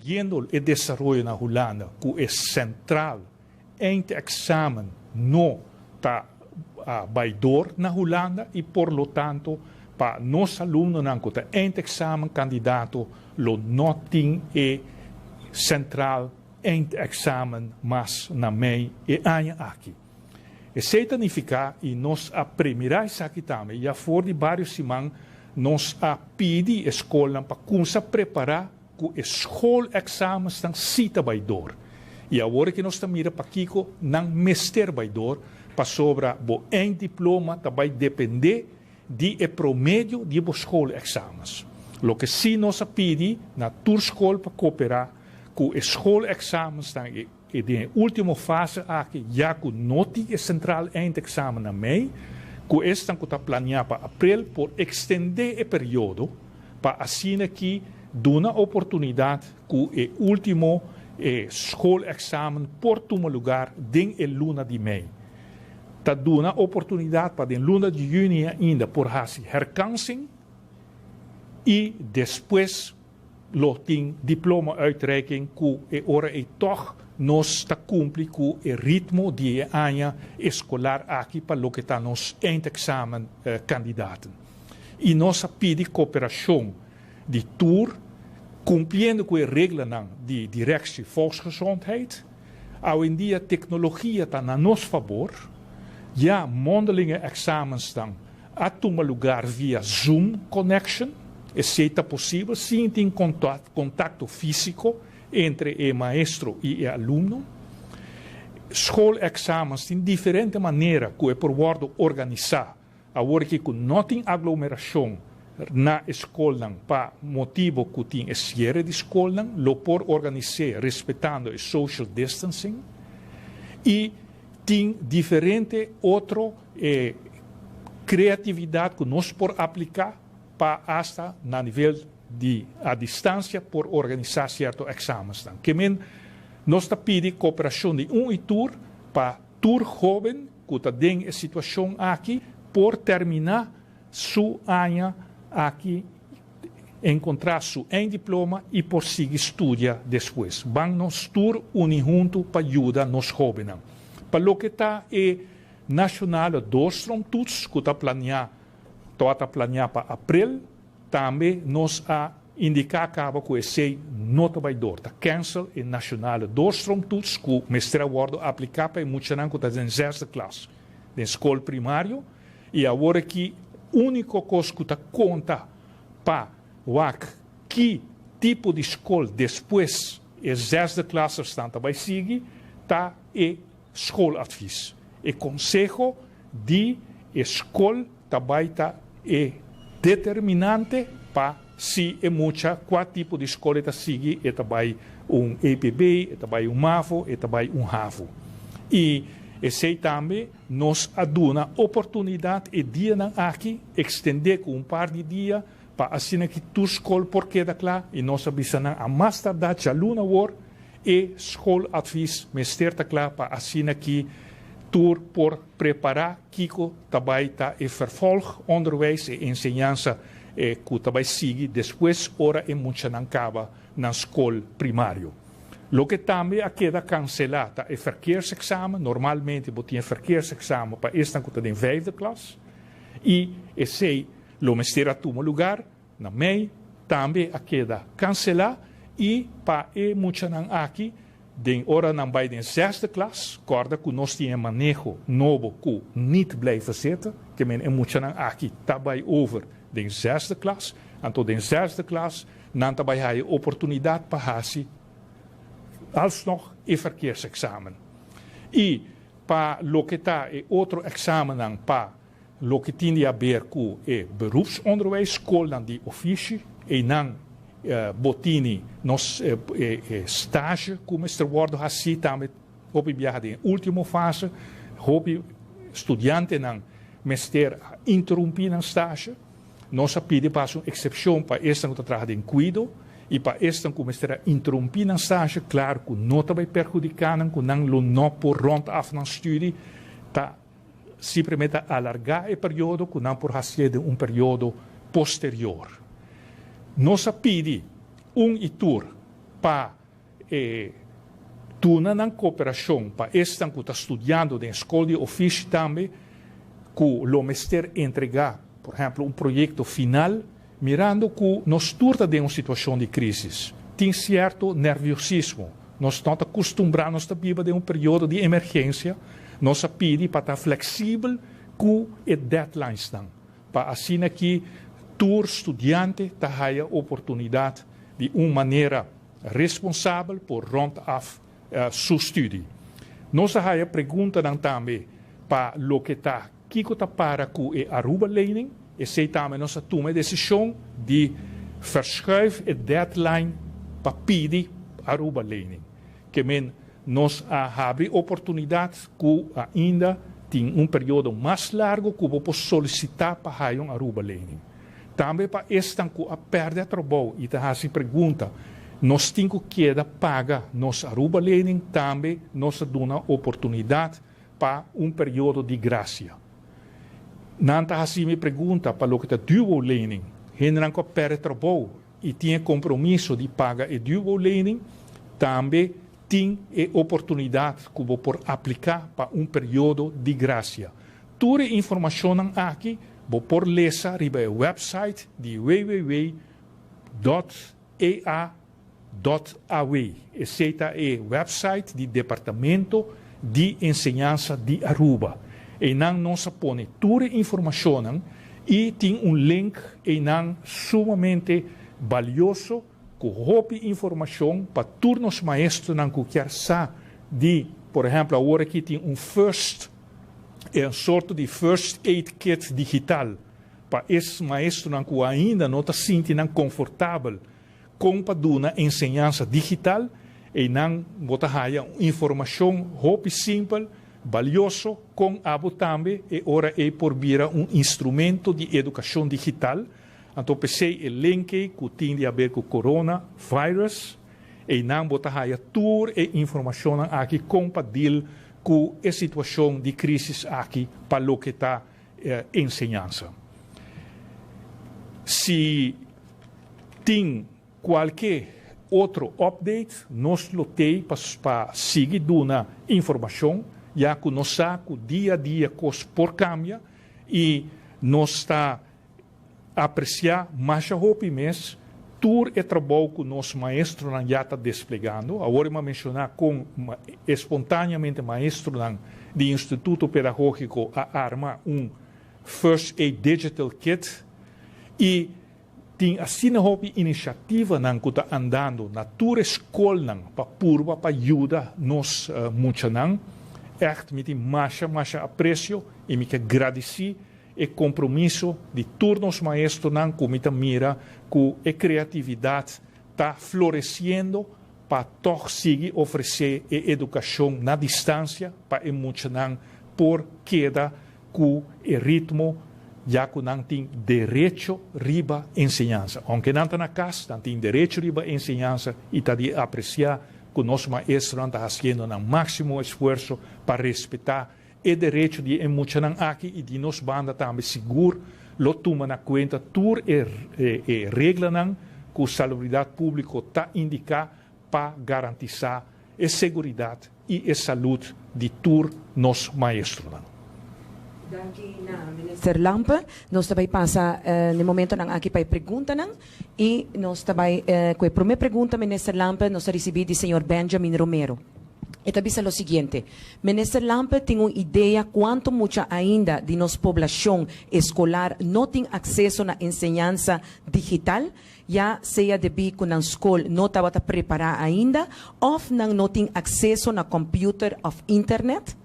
siguiendo el desarrollo en Holanda, que es central, eindexamen no está baidor na Holanda e, por lo tanto, para nos alunos que está eindexamen candidato, lo não tem central eindexamen mas na mei e anha aqui. Isso significa, e nós a primeira aqui também, já for de vários semanas, nós a pedir a escola para começar a preparar que a escola examen estão cita baidor. E agora que nós estamos mirando para Kiko, não mester baidor, para sobre o diploma também depender do promédio de a escola exames. Lo que sim nós a pedir na tua escola para cooperar, que a escola examen estão e de última fase aqui já que não tem central eindexamen na mei, que estão que está planeado para abril por estender o período para assim que dá uma oportunidade que o último escola-examen por tomar lugar em luna de mei. Está dando uma oportunidade para em luna de junho ainda por fazer herkansing e depois tem diploma uitreiking que ora toch nós está cumprir com o ritmo de ano escolar aqui para o que está nos eindexamen candidaten. E nós pedimos cooperação de tour, cumprindo com as regras de direção volksgezondheid. Hoje em dia a tecnologia está a nosso favor. Já mondelinge examens estão a tomar lugar via Zoom connection. Se é possível, sim tem contato físico entre o maestro e o aluno. Schoolexamens têm diferente maneira que é por worden organizar. Agora que não tem aglomeração na escola para motivo que tem cierre de escola, lo por organizar respeitando o social distancing. E tem diferente outra criatividade que nós por aplicar para hasta na nível de a distância por organizar certos exames. Que nós está pedindo cooperação de e tour para tour jovem que está em a situação aqui por terminar sua ano aqui, encontrar seu diploma e por seguir estudar depois. Vamos nos tour unir junto para ajudar nos jovens. Para o que está nacional doorstrom toets que está planeado para abril, também nos a indicar que esse nota vai dar. Está cancel e nacional doorstrom toets que o mestre wordt aplicar para muitos anos que está em sexta classe, na escola primária, e agora que única coisa que está conta para que tipo de escola depois a sexta classe vai seguir, está escoladvies. O conselho de escola também está determinante para se é muita qual tipo de escola está seguir, é também EPB, é também MAVO, é também HAVO. E esse também nos dá uma oportunidade e dia aqui estender com par de dias para assim que tu escola porque da claro e nós avisamos a mais tardar já luna war e escoladvies mestre da claro para assim que tour por preparar Kiko também está e vervolg onderwijs e enseñança que também sigue depois ora e muita não acaba na escola primária. Lo que também queda cancelado é o verkeersexamen. Normalmente botinha verkeersexamen para esta que está em 5e classe e esse lo mestre a tomar lugar na mei também queda cancelado e para e muita não aqui den ora não vai em sexta classe, corda que nós temos manejo novo que não blijven zitten, que men é muito aqui também over den sexta classe, então den sexta classe não também há oportunidade para fazer alsnog e verkeersexamen. E para lo que está outro examen para lo que tem a ver com o beroepsonderwijs, school de ofício e não botini nos stage como este worden assim também houve viagem em última fase houve estudante não mestre interromper na stage nós pedimos para uma exceção para esta que trabalha em cuido e para esta que mestre interromper na stage claro que não vai perjudicar que não por rond af na studie tá simplesmente alargar o período que não por fazer período posterior. Nós pedimos e tour para tuna na cooperação para estes que estão estudando na escola de ofício também, que o mestre entregar, por exemplo, projeto final, mirando que nós turta de uma situação de crise. Tem certo nerviosismo. Nós estamos acostumados a viver de período de emergência. Nós pedimos para estar flexível com os deadlines. Para assim que o estudante tenha a oportunidade de uma maneira responsável por rond af seu estudo. Nós temos a pergunta também para o que está para com a Aruba Learning, e se também nós tomamos a decisão de verschuiven a deadline para pedir Aruba Learning. Que nós abrimos oportunidades que ainda tem período mais largo que vou solicitar para a Aruba Learning. Também para este que a perda de trabalho e a pergunta, nós temos que pagar nossa Aruba Learning, também nós damos oportunidade para período de graça. Nanta assim me pergunta para o que é dual learning, gente que perde trabalho e tem compromisso de pagar o dual learning, também tem a oportunidade que vou por aplicar para período de graça. Toda a informação aqui vou por ler riba o website de www.ea.aw. Esse é o website do Departamento de Enseñança de Aruba. E não nós põe toda a informação e tem link e não sumamente valioso com roupa informação para todos os maestros que querem saber de, por exemplo, agora aqui tem sorte de first aid kit digital para esses maestros que ainda não se sentem confortável com para dar ensinança digital e não botar informação roupa simples valioso com abo também e ora é por vira instrumento de educação digital. Então pensei o link que tem a ver com o coronavírus e não botar toda a informação aqui compatível com a situação de crise aqui para o que está ensinança. Se tem qualquer outro update, nós lutei para seguir dando informação, já que nós sabemos dia a dia coisas por cambia e nós está apreciar mais roupa mês todo o trabalho que nós maestros já está desplegando. Agora eu mencionar com espontaneamente maestro do Instituto Pedagógico a armar First Aid Digital Kit e tem assim uma iniciativa que está andando na toda escola para ajudar nós muito echt me tem mais aprecio e me agradecer o compromisso de todos os maestros que me mira que a criatividade está florescendo para toch seguir oferecer a educação na distância para muitos por queda com o ritmo já que não tem direito riba ensinança. Aunque não está na casa, não tem direito riba ensinança e está de apreciar que nós maestros estão fazendo o máximo esforço para respeitar o direito de emocionar aqui e de nos banda também seguro, lo toma na conta toda a regra que a salubridade pública está indicando para garantir a segurança e a saúde de todos os maestros. Danke na Minister Lampe. Nós também passa no momento aqui para pergunta e nós também com a primeira pergunta, Minister Lampe, nós recebemos do Sr. Benjamin Romero. E também é o seguinte, Minister Lampe tem uma ideia quanto muita ainda de nossa população escolar não tem acesso à ensinança digital, já seja devido que na escola não estava preparada ainda, ou não tem acesso na computer ou internet?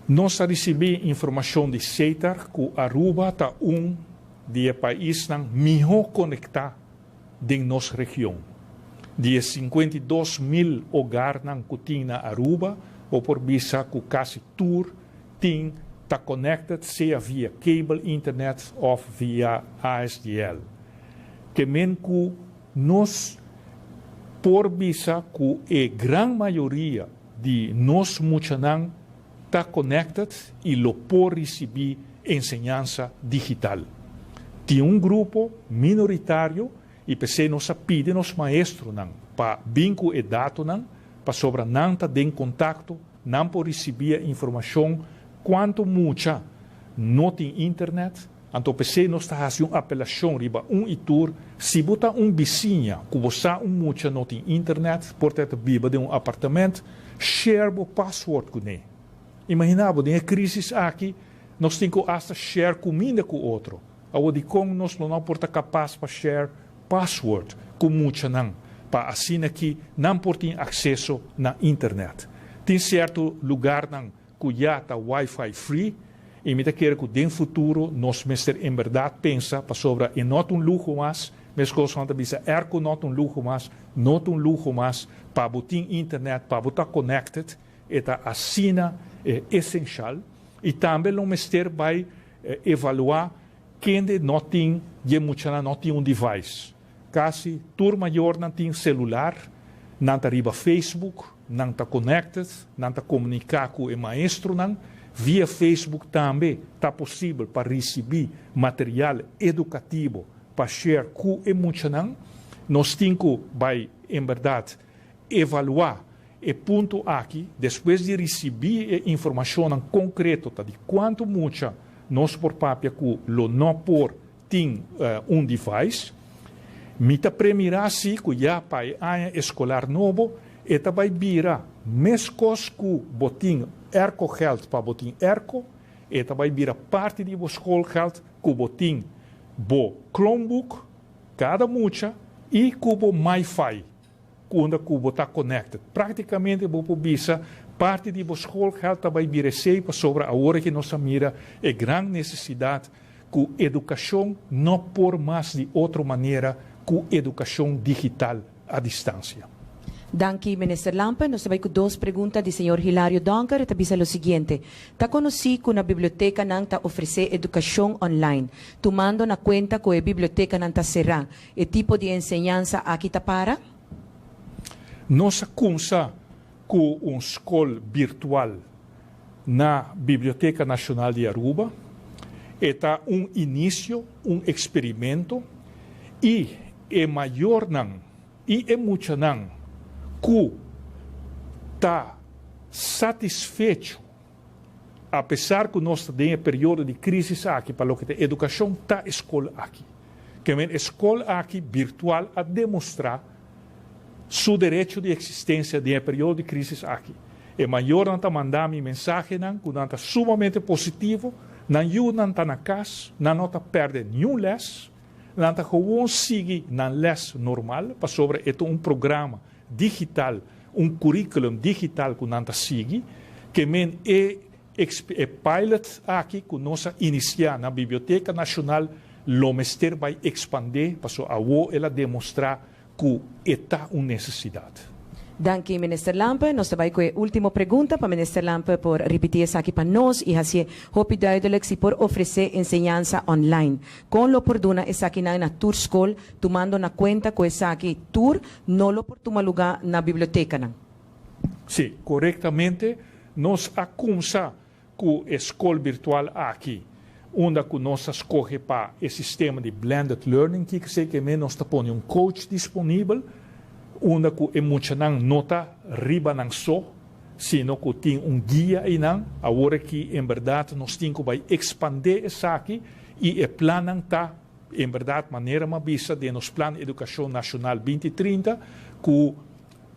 Nós recebemos informação de CETAR que Aruba está dos países melhor conectados da nossa região. De 52 mil hogares que tem na Aruba, ou por vista que quase tudo está conectado, seja via cable internet ou via ASDL. Que que nós, por vista que a grande maioria de nós muçulmanos está conectado e lo pode receber ensinança digital. Tem grupo minoritário e PC nos pide nos maestro para vinco e dato para sobre não tá em contato, não por receber informação quanto muita não tem internet. Então PC nos está fazendo uma apelação riba itur, se botar vizinha que você muita não tem internet, portanto vive de apartamento, share o password com ele. Imaginava, tem crise aqui, nós temos que share comida com o outro. Aonde como nós não porta capaz para share password com muita não, para assim aqui não por ter acesso na internet. Tem certo lugar não que já está Wi-Fi free, e me quer que no futuro nós mestre em verdade pensa para sobre e não luxo mais, mas coisas não bisa erco não luxo mais para botar internet para botar connected, eta assina é essencial e também o mestre vai evaluar quem não tem device. Quase turma maior não tem celular, não está riba Facebook, não está connected, não está comunicar com o maestro não. Via Facebook também está possível para receber material educativo para share com o muita não. Nós temos que, em verdade, evaluar e ponto aqui, depois de receber informação concreta de quanto muita nós por papel que lo não por tem device, mita premirar se que já para ano escolar novo, e também vira mescos que botim erco geld para botim erco, e também vira parte de bo school geld que botim bo Chromebook, cada muita, e que bo Wi-Fi, quando que botar connected. Praticamente bo bisa parte de bo school geld também vira sempre sobre a hora que nós mira a grande necessidade que educação não por mais de outra maneira que educação digital à distância. Danke, Minister Lampe. Nos sabay ko dos perguntas di Senyor Hilario Donker at bisa lo siguiente. Ta conocí ko na biblioteca nang ta ofrece educación online. Tomando na cuenta ko e biblioteca nang ta será. E tipo de enseñanza aquí ta para? Nós começamos com escola virtual na Biblioteca Nacional de Aruba. Está início, experimento e é maior não, e é muito não, que está satisfeito, apesar que nós temos um período de crise aqui, para o que a educação está escola aqui. Que a escola aqui virtual a demonstrar seu direito de existência de um período de crise aqui. É maior não mandar minha mensagem, não, que não está sumamente positivo, não está na casa, não está perdendo nenhum les, não está gewoon seguir na les normal, para sobre programa digital, currículo digital que não está seguir, que é pilot aqui que nós iniciar na Biblioteca Nacional, o mestre vai expandir, para ela demonstrar que está uma necessidade. Danke, Minister Lampe. Nos sabay ko último pergunta para Minister Lampe por repetir sa akin pa nos y hasi hopi duidelijk si por ofrecer enseñanza online. Con lo por duna es akin na tour school, tomando na cuenta ko es akin tour, no lo por tumaluga na biblioteca na. Sí, correctamente. Nos acumsa com a escola virtual aqui, onde que nós escolhe para o sistema de blended learning, que quer dizer que nós temos coach disponível, onde que muita não está riba não só, sino que tem guia aí não, agora que em verdade nós temos que expandir isso aqui e o plano está em verdade maneira uma vista de nosso plano de educação nacional 2030 que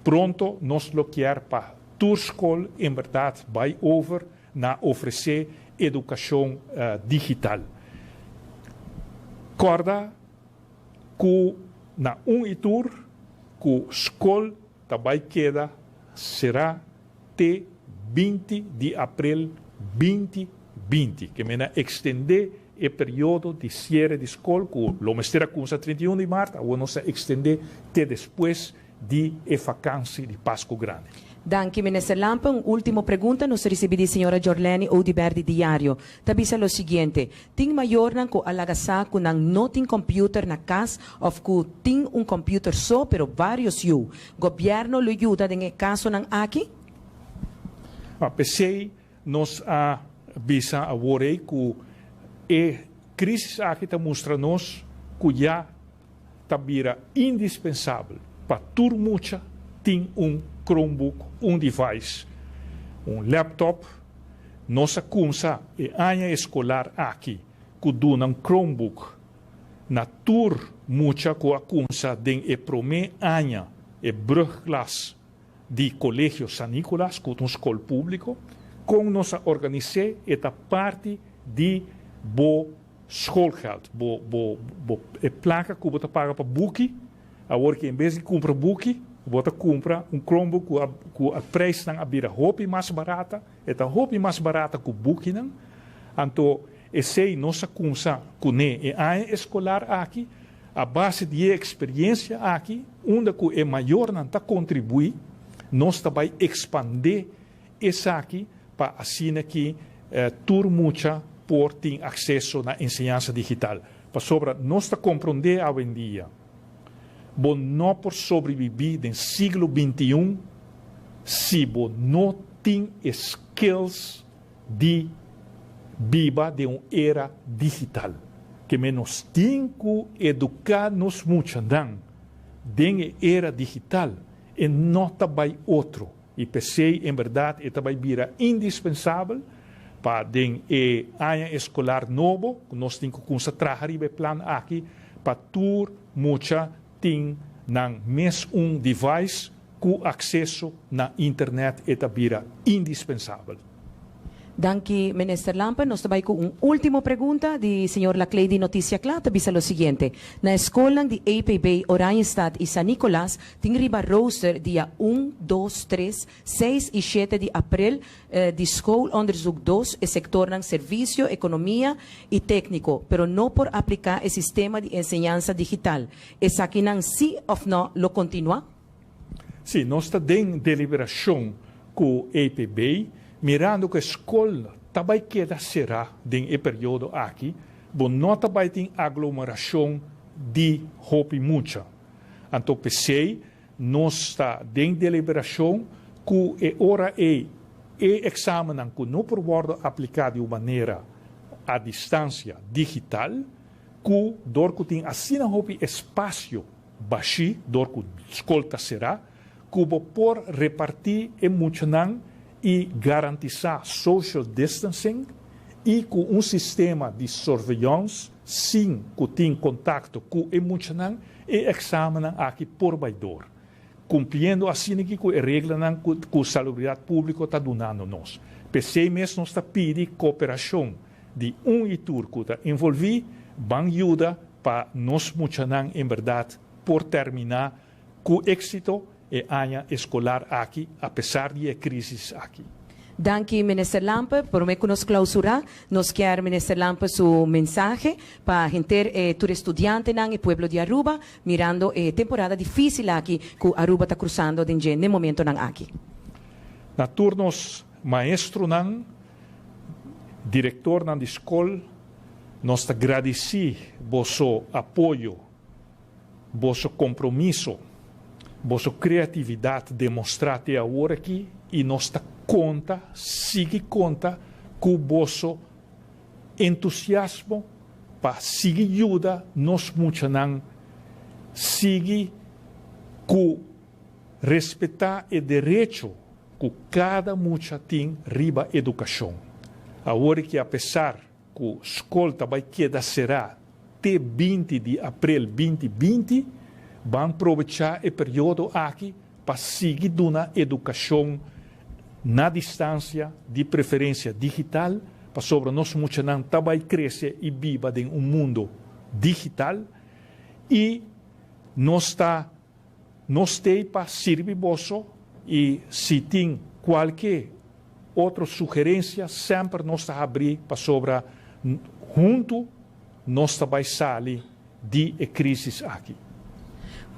pronto nós lo quer para tour school em verdade vai over na oferecer educação digital. Corda que na tour que a escola também queda será até 20 de abril 2020, que vai estender o período de cierre de escola, que o mestre começa 31 de março, agora nós estender até depois de vacância de Páscoa Grande. Danke, Minister Lampe. Última pergunta nos recebi di Senhora Jorleni Odiberdi Diário. Tabisa lo seguinte, ting mayor nang ko alagasa ko nang noting computer na casa of ko ting computer só, pero vários yu. Gobyerno lo ayuda en caso ng aki? PC nos avisa agora que a crise aqui mostra nos que já tabira indispensável para turmucha tem Chromebook, device, laptop, nossa kumsa e anha escolar aqui, que dona Chromebook, na turmucha com a kumsa den e prome anha e brugklas de Colégio San Nicolás, com escola público, com nossa organização esta parte de schoolgeld, placa que você paga para book, agora que em vez de comprar book, você compra Chromebook com a preço não abrir roupa mais barata, esta roupa mais barata que o book não, então essa é nossa coisa com a escolar aqui, a base de experiência aqui, onde que é maior não está contribuir, nós também expandir essa aqui para assim que turmucha por ter acesso na ensinança digital. Para sobre nós está compreender hoje em dia, bom não por sobreviver no século XXI, se bom não tem skills de viva de uma era digital. Que menos tem que educar nos muitos de era digital e não também outro. E pensei, em verdade, é também vira indispensável para den área escolar novo, nós temos que concentrar o plano aqui para tur muita tem nang mes device com acesso na internet é vira indispensável. Danke, Minister Lampe. Nós também com uma última pergunta de Sr. Laclay de Notícia Clara, bisa o seguinte. Na escola de APB, Oranjestad e San Nicolás, tem riba roster dia 1, 2, 3, 6 e 7 de abril de schoolonderzoek 2 e sector ng serviço, economia e técnico, pero não por aplicar o sistema de enseñanza digital. Essa aqui não sim ou não lo continua? Sim, nós estamos em deliberação com o APB, mirando que a escola também queda será em período aqui, bom não também tem aglomeração de roupa muita. Então pensei, nós está em deliberação que hora exame que não por bordo aplicado de maneira à distância digital, que dor que tem assim roupa espaço baixo, dor que escolta será, que por repartir e muito não e garantizar social distancing e com sistema de surveillance, sim, que tem contato com o emocional e exame aqui por baidor. Cumprindo assim que a regra que a salubridade pública está dando nós. PC mesmo está pedindo cooperação de e turco que está envolvido, van ajuda para nós emocional em verdade por terminar com êxito e área escolar aqui, apesar de crise aqui. Danke, Minister Lampe. Por me nos clausura, nos quer Minister Lampe su mensaje para gente, tu estudiante en el pueblo de Aruba, mirando temporada difícil aquí, que Aruba está cruzando en el momento aquí. Na turnos maestro director de escola, nos agradeci vosso apoio, vosso compromisso, vossa criatividade demonstrada até agora aqui e nós sigue conta com o vosso entusiasmo para seguir ajuda nós muitos sigue com respeitar o direito que cada mucha tem riba educação. Agora que apesar que a escola vai quedar será até 20 de abril 2020, vão aproveitar o período aqui para seguir uma educação na distância, de preferência digital, para sobre nós muitos também crescer e viva em mundo digital e nós temos para servir vosso e se tem qualquer outra sugerência, sempre nós abrir para sobre junto nós também sair de crise aqui.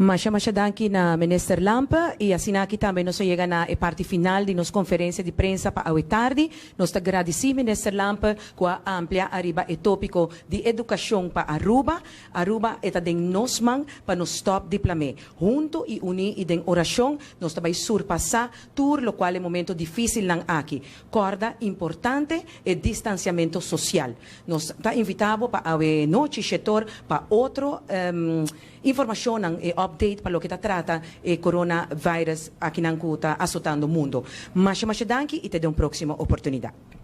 Masya danki na Minister Lampa e assim aqui também nós chega na parte final de nossa conferência de prensa para a tarde. Nós agradecemos Minister Lampa com a ampla arriba e tópico de educação para Aruba. Aruba é também nos man para nos stop diplome. Junto e uni e den oração nós também surpassar tudo lo qual é momento difícil lang aqui. Corda importante e distanciamento social. Nós está invitado para a noite setor para outro informação e update para o que trata o coronavirus aqui na Cuta, azotando o mundo. Mas danke e te dou uma próxima oportunidade.